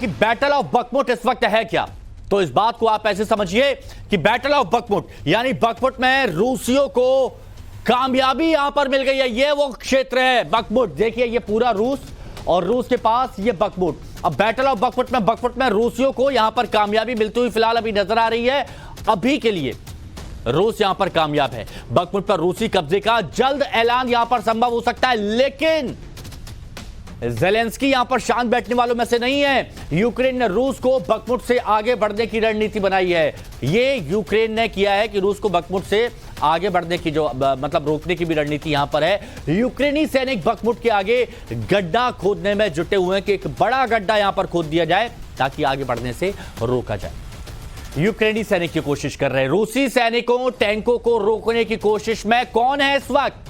कि battle of बकमुट इस वक्त है क्या। तो इस बात को आप ऐसे समझिए कि बैटल ऑफ बकमुट यानी बकमुट में रूसियों को कामयाबी यहां पर मिल गई है। ये वो क्षेत्र है बकमुट, देखिए ये पूरा रूस और रूस के पास ये बकमुट। अब बैटल ऑफ बकमुट में रूसियों को यहां पर कामयाबी मिलती हुई फिलहाल अभी नजर आ रही है। अभी के लिए रूस यहां पर कामयाब है। बकमुट पर रूसी कब्जे का जल्द ऐलान यहां पर संभव हो सकता है, लेकिन ज़ेलेंस्की यहां पर शांत बैठने वालों में से नहीं है। यूक्रेन ने रूस को बकमुट से आगे बढ़ने की रणनीति बनाई है। ये यूक्रेन ने किया है कि रूस को बकमुट से आगे बढ़ने की जो मतलब रोकने की भी रणनीति यहां पर है। यूक्रेनी सैनिक बकमुट के आगे गड्ढा खोदने में जुटे हुए हैं कि एक बड़ा गड्ढा यहां पर खोद दिया जाए ताकि आगे बढ़ने से रोका जाए। यूक्रेनी सैनिक की कोशिश कर रहे हैं। रूसी सैनिकों टैंकों को रोकने की कोशिश में कौन है इस वक्त?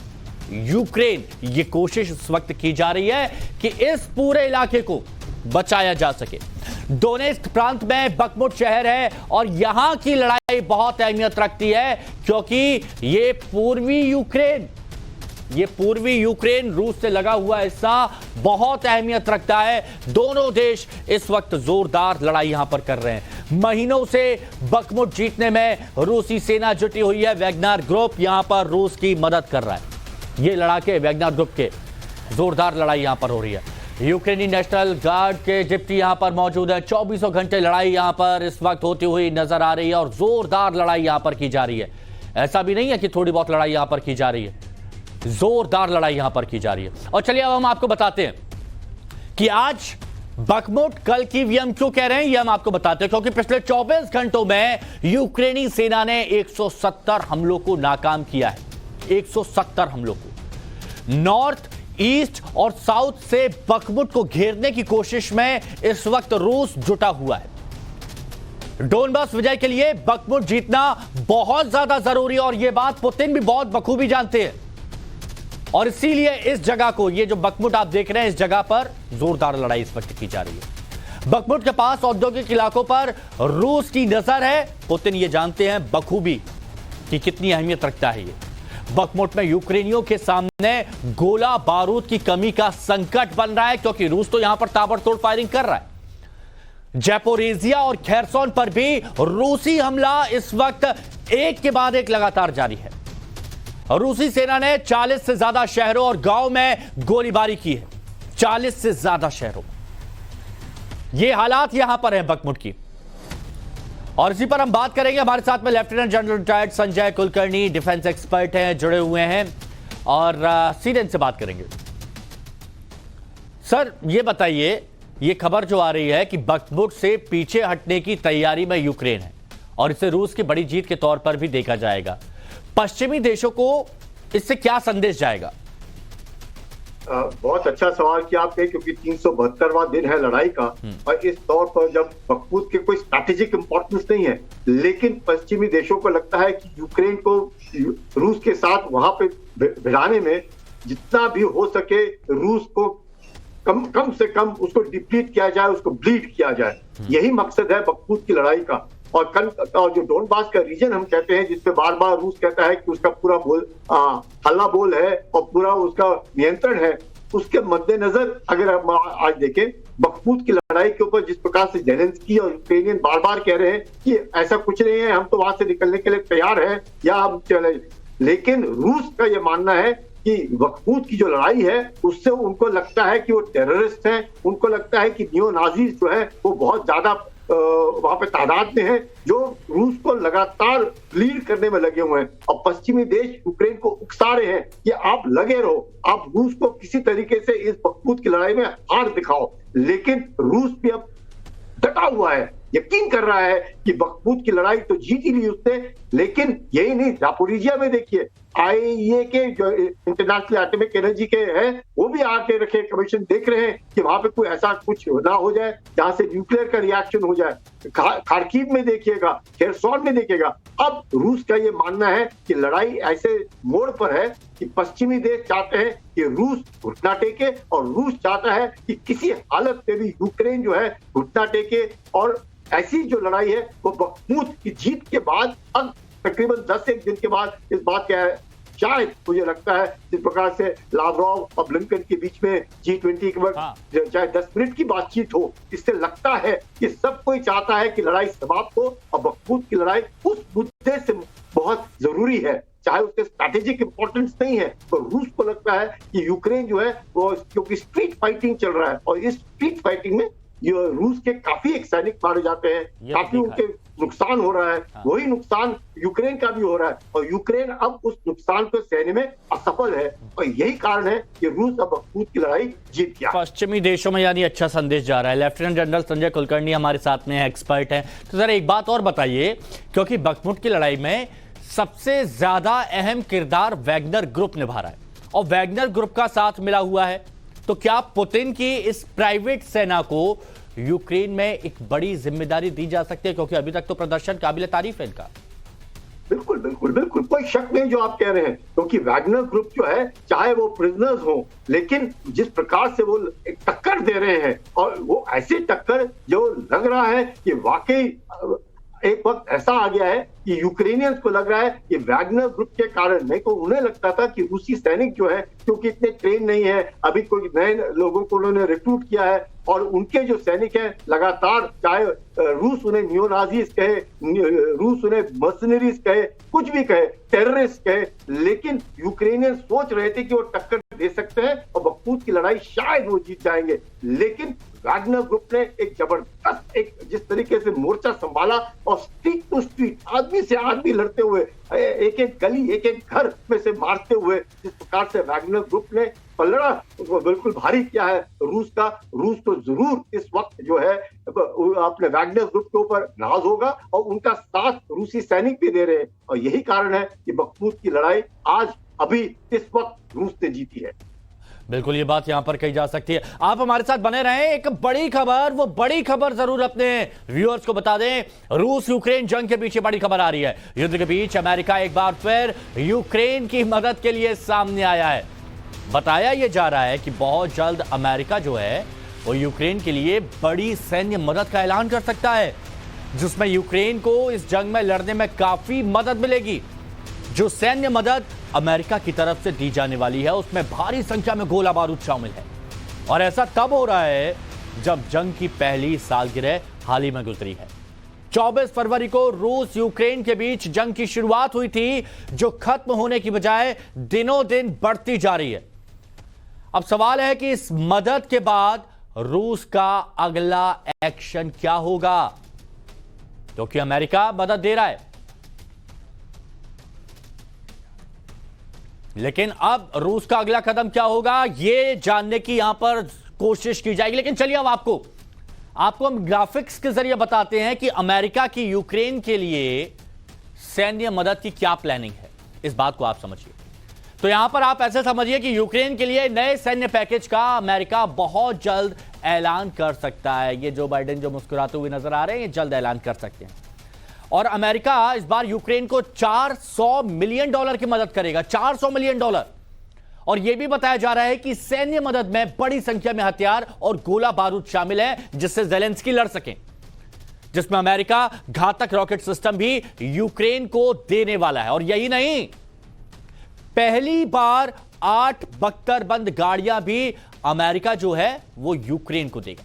यूक्रेन। ये कोशिश इस वक्त की जा रही है कि इस पूरे इलाके को बचाया जा सके। डोनेस्क प्रांत में बकमुट शहर है और यहां की लड़ाई बहुत अहमियत रखती है क्योंकि ये पूर्वी यूक्रेन रूस से लगा हुआ हिस्सा बहुत अहमियत रखता है। दोनों देश इस वक्त जोरदार लड़ाई यहां पर कर रहे हैं। महीनों से बकमुट जीतने में रूसी सेना जुटी हुई है। वैगनर ग्रुप यहां पर रूस की मदद कर रहा है। ये लड़ाके वैगनर ग्रुप के जोरदार लड़ाई यहां पर हो रही है। यूक्रेनी नेशनल गार्ड के डिप्टी यहां पर मौजूद है। 24 घंटे लड़ाई यहां पर इस वक्त होती हुई नजर आ रही है और जोरदार लड़ाई यहां पर की जा रही है। ऐसा भी नहीं है कि थोड़ी बहुत लड़ाई यहां पर की जा रही है, जोरदार लड़ाई यहां पर की जा रही है। और चलिए अब हम आपको बताते हैं कि आज बकमुट कल की हम क्यों कह रहे हैं, ये हम आपको बताते हैं क्योंकि पिछले 24 घंटों में यूक्रेनी सेना ने 170 हमलों को नाकाम किया है। 170 हमलों को नॉर्थ, ईस्ट और साउथ से बकमुट को घेरने की कोशिश में इस वक्त रूस जुटा हुआ है। डोनबास विजय के लिए बकमुट जीतना बहुत ज्यादा जरूरी है और यह बात पुतिन भी बहुत बखूबी जानते हैं। और इसीलिए इस जगह को, ये जो बकमुट आप देख रहे हैं, इस जगह पर जोरदार लड़ाई इस वक्त की जा रही है। बकमुट के पास औद्योगिक इलाकों पर रूस की नजर है। पुतिन ये जानते हैं बखूबी कि कितनी अहमियत रखता है ये। बकमुट में यूक्रेनियों के सामने गोला बारूद की कमी का संकट बन रहा है क्योंकि रूस तो यहां पर ताबड़तोड़ फायरिंग कर रहा है। जैपोरेजिया और खेरसोन पर भी रूसी हमला इस वक्त एक के बाद एक लगातार जारी है। रूसी सेना ने 40 से ज्यादा शहरों और गांव में गोलीबारी की है। 40 से ज्यादा शहरों। ये हालात यहां पर है बकमुट की और इसी पर हम बात करेंगे। हमारे साथ में lieutenant general retired Sanjay Kulkarni defence expert हैं, जुड़े हुए हैं और सीधे इनसे बात करेंगे। सर ये बताइए, ये खबर जो आ रही है कि बकमुट से पीछे हटने की तैयारी में यूक्रेन है और इसे रूस की बड़ी जीत के तौर पर भी देखा जाएगा। पश्चिमी देशों को इससे क्या संदेश जाएगा? बहुत अच्छा सवाल किया आपने क्योंकि 372वां दिन है लड़ाई का और इस तौर पर जब बकमुट के कोई स्ट्रैटेजिक इंपॉर्टेंस नहीं है, लेकिन पश्चिमी देशों को लगता है कि यूक्रेन को रूस के साथ वहां पे भिड़ाने में जितना भी हो सके रूस को कम से कम उसको डिप्लीट किया जाए, उसको ब्लीड किया जाए। यही मकसद है बकमुट की लड़ाई का। और जो डोनबास का रीजन हम कहते हैं, जिसपे बार बार रूस कहता है कि उसका पूरा हल्ला बोल है और पूरा उसका नियंत्रण है, उसके मद्देनजर अगर हम आज देखें बकमुट की लड़ाई के ऊपर जिस प्रकार से ज़ेलेंस्की और यूक्रेनियन बार बार कह रहे हैं कि ऐसा कुछ नहीं है, हम तो वहां से निकलने के लिए तैयार हैं या हम चले, लेकिन रूस का यह मानना है कि बकमुट की जो लड़ाई है उससे उनको लगता है कि वो टेररिस्ट हैं। उनको लगता है कि नियो नाजीज जो है वो बहुत ज्यादा वहां पे तादाद में है जो रूस को लगातार लीड करने में लगे हुए हैं और पश्चिमी देश यूक्रेन को उकसा रहे हैं कि आप लगे रहो, आप रूस को किसी तरीके से इस बकमुट की लड़ाई में हार दिखाओ। लेकिन रूस भी अब डटा हुआ है, यकीन कर रहा है कि बकमुट की लड़ाई तो जीत ही ली उसने। लेकिन यही नहीं, जापोरिजिया में देखिए आईएईए के जो इंटरनेशनल एटॉमिक एनर्जी के हैं वो भी आके रखे कमीशन देख रहे हैं कि वहां पे कोई ऐसा कुछ ना हो जाए जहां से न्यूक्लियर का रिएक्शन हो जाए। खार्किव में देखिएगा, खेरसोन में देखिएगा। अब रूस का ये मानना है कि लड़ाई ऐसे मोड़ पर है कि पश्चिमी देश चाहते हैं कि रूस घुटना टेके और रूस चाहता है कि किसी हालत में भी यूक्रेन जो है घुटना टेके। और ऐसी जो लड़ाई है वो बकमुट की जीत के बाद अब तकरीबन 10 एक दिन के बाद इस बात का शायद मुझे लगता है जिस प्रकार से लावरोव और ब्लिंकन के बीच में G20 के वक्त चाहे 10 मिनट की बातचीत हो, इससे लगता है कि सब कोई चाहता है कि लड़ाई समाप्त हो और बखमूत की लड़ाई उस मुद्दे से बहुत जरूरी है, चाहे उसके स्ट्रैटेजिक इंपॉर्टेंस नहीं है। तो रूस को लगता है कि यूक्रेन जो है वो, क्योंकि स्ट्रीट फाइटिंग चल रहा है और इस स्ट्रीट फाइटिंग में रूस के काफी एक सैनिक मारे जाते हैं, काफी उनके नुकसान हो रहा है। वही नुकसान यूक्रेन का भी हो रहा है और यूक्रेन अब उस नुकसान को सहने में असफल है और यही कारण है कि रूस अब बखमूत की लड़ाई जीत गया। पश्चिमी देशों में यानी अच्छा संदेश जा रहा है। लेफ्टिनेंट जनरल संजय कुलकर्णी हमारे साथ में एक्सपर्ट हैं। तो सर एक बात और बताइए, क्योंकि बखमूत की लड़ाई में सबसे ज्यादा अहम किरदार वैगनर ग्रुप निभा रहा है और वैगनर ग्रुप का साथ मिला हुआ है, तो क्या पुतिन की इस प्राइवेट सेना को यूक्रेन में एक बड़ी जिम्मेदारी दी जा सकती है? क्योंकि अभी तक तो प्रदर्शन काबिल तारीफ है इनका। बिल्कुल बिल्कुल बिल्कुल, कोई शक नहीं जो आप कह रहे हैं, क्योंकि वैगनर ग्रुप जो है चाहे वो प्रिजनर्स हो, लेकिन जिस प्रकार से वो एक टक्कर दे रहे हैं और वो ऐसी टक्कर जो लग रहा है कि वाकई एक वक्त ऐसा आ गया है कि यूक्रेनियंस को लग रहा है कि वैगनर ग्रुप के कारण, नहीं तो उन्हें लगता था कि रूसी सैनिक जो है क्योंकि इतने ट्रेन नहीं है, अभी कोई नए लोगों को उन्होंने रिक्रूट किया है और उनके जो सैनिक हैं लगातार, चाहे रूस उन्हें नियोनाजीज कहे, रूस उन्हें मर्सनरीज कहे, कुछ भी कहे, टेररिस्ट कहे, लेकिन यूक्रेनियन सोच रहे थे कि वो टक्कर दे सकते हैं और बखमूत की लड़ाई शायद वो जीत जाएंगे। लेकिन वैगनर ग्रुप ने एक जबरदस्त, एक जिस तरीके से मोर्चा संभाला और स्ट्रीट टू स्ट्रीट, आदमी से आदमी लड़ते हुए, एक एक गली, एक एक घर में से मारते हुए, जिस प्रकार से वैगनर ग्रुप ने पलड़ा बिल्कुल भारी किया है रूस का। रूस को जरूर इस वक्त जो है अपने वैगनर ग्रुप के ऊपर नाज होगा और उनका साथ रूसी सैनिक भी दे रहे हैं और यही कारण है कि बखमूत की लड़ाई आज अभी इस वक्त रूस ने जीती है। बिल्कुल, ये बात यहां पर कही जा सकती है। आप हमारे साथ बने रहें। एक बड़ी खबर, वो बड़ी खबर जरूर अपने व्यूअर्स को बता दें। रूस यूक्रेन जंग के पीछे बड़ी खबर आ रही है। युद्ध के बीच अमेरिका एक बार फिर यूक्रेन की मदद के लिए सामने आया है। बताया यह जा रहा है कि बहुत जल्द अमेरिका जो है वो यूक्रेन के लिए बड़ी सैन्य मदद का ऐलान कर सकता है, जिसमें यूक्रेन को इस जंग में लड़ने में काफी मदद मिलेगी। जो सैन्य मदद अमेरिका की तरफ से दी जाने वाली है उसमें भारी संख्या में गोला बारूद शामिल है और ऐसा तब हो रहा है जब जंग की पहली सालगिरह हाल ही में गुजरी है। 24 फरवरी को रूस यूक्रेन के बीच जंग की शुरुआत हुई थी, जो खत्म होने की बजाय दिनों दिन बढ़ती जा रही है। अब सवाल है कि इस मदद के बाद रूस का अगला एक्शन क्या होगा, क्योंकि अमेरिका मदद दे रहा है, लेकिन अब रूस का अगला कदम क्या होगा यह जानने की यहां पर कोशिश की जाएगी। लेकिन चलिए अब आपको हम ग्राफिक्स के जरिए बताते हैं कि अमेरिका की यूक्रेन के लिए सैन्य मदद की क्या प्लानिंग है। इस बात को आप समझिए। तो यहां पर आप ऐसे समझिए कि यूक्रेन के लिए नए सैन्य पैकेज का अमेरिका बहुत जल्द ऐलान कर सकता है। ये जो बाइडेन जो मुस्कुराते हुए नजर आ रहे हैं, ये जल्द ऐलान कर सकते हैं। और अमेरिका इस बार यूक्रेन को $400 मिलियन की मदद करेगा, $400 मिलियन। और यह भी बताया जा रहा है कि सैन्य मदद में बड़ी संख्या में हथियार और गोला बारूद शामिल है, जिससे ज़ेलेंस्की लड़ सकें, जिसमें अमेरिका घातक रॉकेट सिस्टम भी यूक्रेन को देने वाला है। और यही नहीं, पहली बार 8 बख्तरबंद गाड़ियां भी अमेरिका जो है वो यूक्रेन को देगा।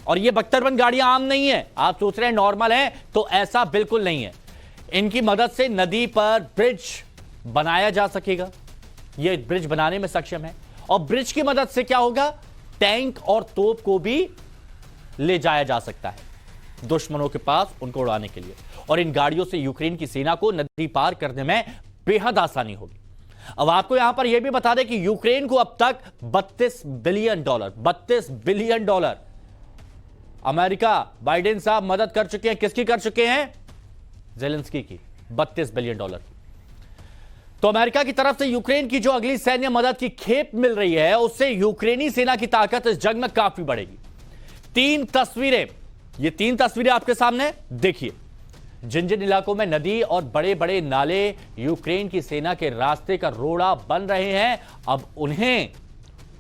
और ये बख्तरबंद गाड़ियां आम नहीं है, आप सोच रहे हैं नॉर्मल है, तो ऐसा बिल्कुल नहीं है। इनकी मदद से नदी पर ब्रिज बनाया जा सकेगा, ये ब्रिज बनाने में सक्षम है। और ब्रिज की मदद से क्या होगा, टैंक और तोप को भी ले जाया जा सकता है दुश्मनों के पास, उनको उड़ाने के लिए। और इन गाड़ियों से यूक्रेन की सेना को नदी पार करने में बेहद आसानी होगी। अब आपको यहां पर यह भी बता दें कि यूक्रेन को अब तक $32 बिलियन अमेरिका, बाइडेन साहब मदद कर चुके हैं। किसकी कर चुके हैं? ज़ेलेंस्की की, $32 बिलियन की। तो अमेरिका की तरफ से यूक्रेन की जो अगली सैन्य मदद की खेप मिल रही है, उससे यूक्रेनी सेना की ताकत इस जंग में काफी बढ़ेगी। 3 तस्वीरें, ये 3 तस्वीरें आपके सामने देखिए। जिन जिन इलाकों में नदी और बड़े बड़े नाले यूक्रेन की सेना के रास्ते का रोड़ा बन रहे हैं, अब उन्हें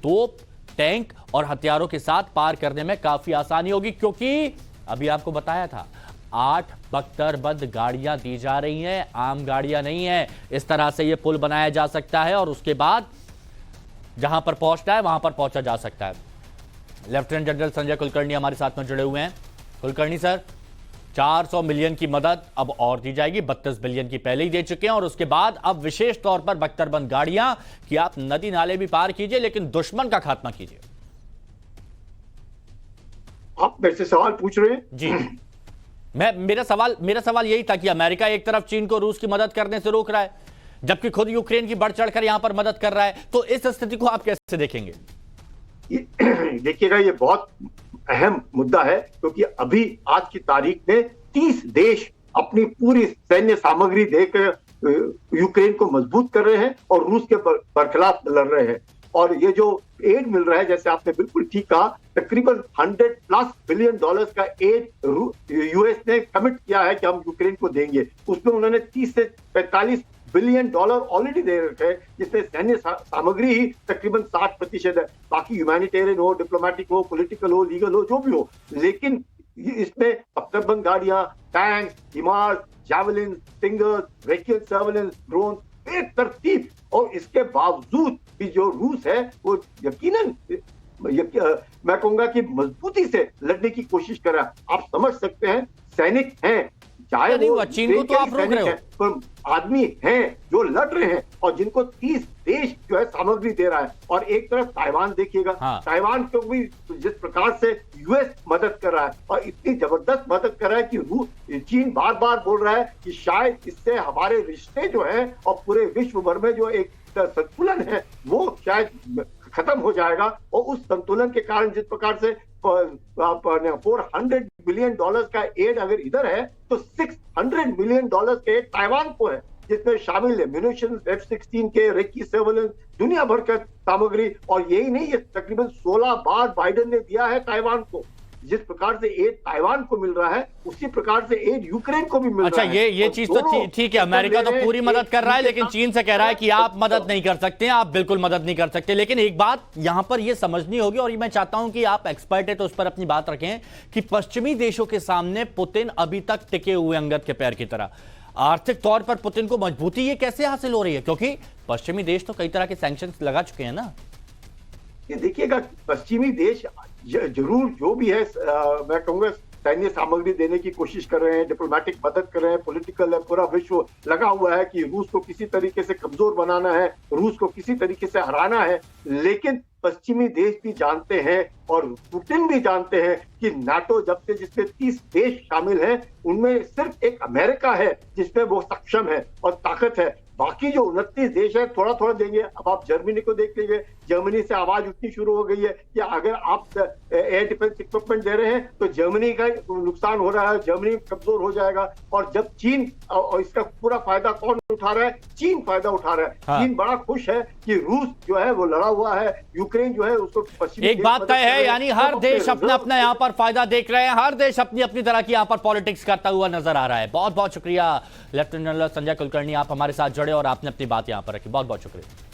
तोप, टैंक और हथियारों के साथ पार करने में काफी आसानी होगी, क्योंकि अभी आपको बताया था 8 बख्तरबंद गाड़ियां दी जा रही हैं, आम गाड़ियां नहीं है। इस तरह से ये पुल बनाया जा सकता है और उसके बाद जहां पर पहुंचना है वहां पर पहुंचा जा सकता है। लेफ्टिनेंट जनरल संजय कुलकर्णी हमारे साथ में जुड़े हुए हैं। कुलकर्णी सर, 400 मिलियन की मदद अब और दी जाएगी, 32 बिलियन की पहले ही दे चुके हैं और उसके बाद अब विशेष तौर पर बख्तरबंद गाड़ियां कि आप नदी नाले भी पार कीजिए लेकिन दुश्मन का खात्मा कीजिए। आप मेरे से सवाल पूछ रहे हैं? जी, मेरा सवाल यही था कि अमेरिका एक तरफ चीन को रूस की मदद करने से रोक रहा है जबकि खुद यूक्रेन की बढ़ चढ़कर यहां पर मदद कर रहा है, तो इस स्थिति को आप कैसे देखेंगे? देखिएगा, ये बहुत अहम मुद्दा है क्योंकि अभी आज की तारीख में 30 देश अपनी पूरी सैन्य सामग्री देकर यूक्रेन को मजबूत कर रहे हैं और रूस के बरखिलाफ लड़ रहे हैं। और ये जो एड मिल रहा है, जैसे आपने बिल्कुल ठीक कहा, तकरीबन $100+ बिलियन का एड यूएस ने कमिट किया है कि हम यूक्रेन को देंगे। उसमें उन्होंने 30 से 45 बिलियन डॉलर ऑलरेडी दे रखे हैं, जिसमें सैन्य सामग्री ही तकरीबन 60% है। बाकी ह्यूमैनिटेरियन हो, डिप्लोमेटिक हो, पॉलिटिकल हो, लीगल हो, जो भी हो, लेकिन इसमें बख्तरबंद गाड़ियां, टैंक, हिमार, जावलिन, स्टिंगर, रेकियन सर्वेलेंस, ड्रोन, बेतरतीब। और इसके बावजूद भी जो रूस है वो यकीनन मैं कहूंगा कि मजबूती से लड़ने की कोशिश कर रहा है। आप समझ सकते हैं, सैनिक हैं, चाहे वो चीन को तो आप रोक रहे हो, पर आदमी हैं जो लड़ रहे हैं और जिनको 30 देश जो है सामग्री दे रहा है। और एक तरफ ताइवान देखिएगा, ताइवान को भी जिस प्रकार से यूएस मदद कर रहा है और इतनी जबरदस्त मदद कर रहा है कि चीन बार बार बोल रहा है कि शायद इससे हमारे रिश्ते जो है और पूरे विश्व भर में जो एक संतुलन है वो शायद खत्म हो जाएगा। और उस संतुलन के कारण जिस प्रकार से $400 बिलियन का एड अगर इधर है तो $600 बिलियन का एड ताइवान को है, जिसमें शामिल है म्यूनिशन, F-16 के, रेकी सर्वेलेंस, दुनिया भर का सामग्री। और यही नहीं, ये तकरीबन 16 बार बाइडेन ने दिया है ताइवान को। जिस प्रकार से एड ताइवान को मिल रहा है उसी प्रकार से एड यूक्रेन को भी मिल रहा है। अच्छा, ये चीज तो ठीक है, अमेरिका तो पूरी मदद कर रहा है लेकिन चीन से कह रहा है कि आप मदद नहीं कर सकते, आप बिल्कुल मदद नहीं कर सकते। लेकिन एक बात यहां पर ये समझनी होगी और मैं चाहता हूं कि आप एक्सपर्ट है तो उस पर अपनी बात रखें कि पश्चिमी देशों के सामने पुतिन अभी तक टिके हुए अंगद के पैर की तरह। आर्थिक तौर पर पुतिन को मजबूती ये कैसे हासिल हो रही है, क्योंकि पश्चिमी देश तो कई तरह के सैंक्शंस लगा चुके हैं ना? ये देखिएगा, पश्चिमी देश जरूर जो भी है मैं कहूंगा सैन्य सामग्री देने की कोशिश कर रहे हैं, डिप्लोमेटिक मदद कर रहे हैं, पॉलिटिकल है, पूरा विश्व लगा हुआ है कि रूस को किसी तरीके से कमजोर बनाना है, रूस को किसी तरीके से हराना है। लेकिन पश्चिमी देश भी जानते हैं और पुतिन भी जानते हैं कि नाटो जब से जिसमें 30 देश शामिल हैं उनमें सिर्फ एक अमेरिका है जिसमें वो सक्षम है और ताकत है। बाकी जो 29 देश है थोड़ा थोड़ा देंगे। अब आप जर्मनी को देख लीजिए, जर्मनी से आवाज उठनी शुरू हो गई है कि अगर आप एयर डिफेंस इक्विपमेंट दे रहे हैं तो जर्मनी का नुकसान हो रहा है, जर्मनी कमजोर हो जाएगा। और जब चीन, और इसका पूरा फायदा कौन उठा रहा है? चीन फायदा उठा रहा है। हाँ। चीन बड़ा खुश है कि रूस जो है वो लड़ा हुआ है, यूक्रेन जो है उसको पश्चिमी एक बात तय है, यानी हर देश अपना अपना यहां पर फायदा देख रहे हैं, हर देश अपनी अपनी तरह की यहां पर पॉलिटिक्स करता हुआ नजर आ रहा है। बहुत बहुत शुक्रिया लेफ्टिनेंट जनरल संजय कुलकर्णी, आप हमारे साथ जुड़े और आपने अपनी बात यहां पर रखी। बहुत बहुत शुक्रिया।